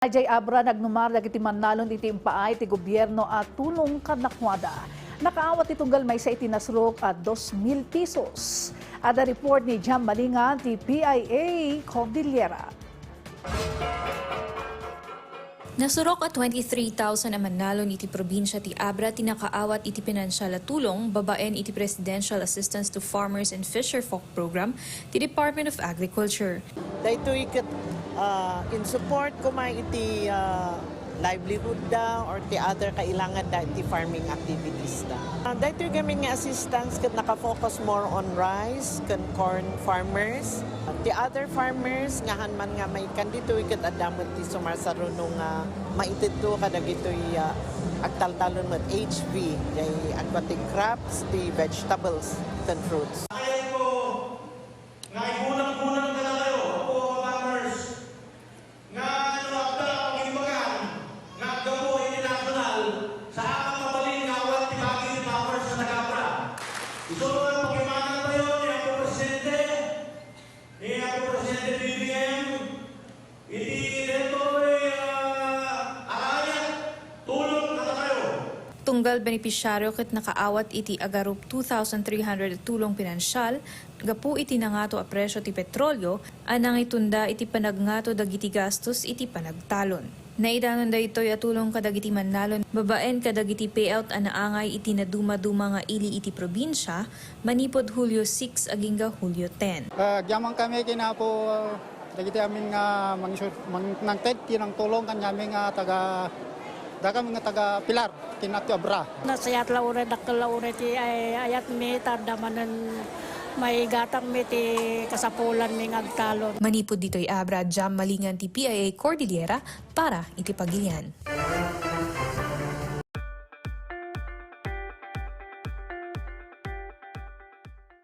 Ajay Abra nagnumar dagiti mannalon iti impaay ti gobyerno at tulong kanakwada. Nakaawat itunggal may sa itinasrok at 2,000 pesos. Ada report ni Jam Malingan ti PIA Cordillera. Nasurok at 23,000 ang manalon iti probinsya ti Abra tinakaawat iti pinansyal at tulong babaen iti Presidential Assistance to Farmers and Fisherfolk Program ti Department of Agriculture. Dahito ikat in support ko may iti livelihood da or ti other kailangan da iti farming activities da. Dahito kami nga assistance kat nakafocus more on rice, kan corn farmers. Ti other farmers ngahan man nga may kandito ikat adamot ti sumarsarunong maitito kadag ito'y agtaltalon mat HV, day aquatic crops, ti vegetables, and fruits. Tunggal benepisyaryo ket nakaawat iti agarup 2,300 tulong pinansyal, gapu iti nangato a presyo ti petrolyo, anang itunda iti panagngato dagiti gastos iti panagtalon. Naidanon da ito'y atulong kadagiti mannalon, babaen kadagiti payout anaangay iti naduma-duma nga ili iti probinsya, manipod Hulyo 6 agingga Hulyo 10. Diamang kami kinapo dagiti amin nga nangted tinang tulong kanyami nga kami nga taga Pilar tinatyo Abra. Nasayat laure dakkalaure ti ayat mi tardamanen may gatang mi ti kasapulan mi ngagtalon. Manipod dito'y Abra, Jam Malingan ti PIA Cordillera para iti Pagilian.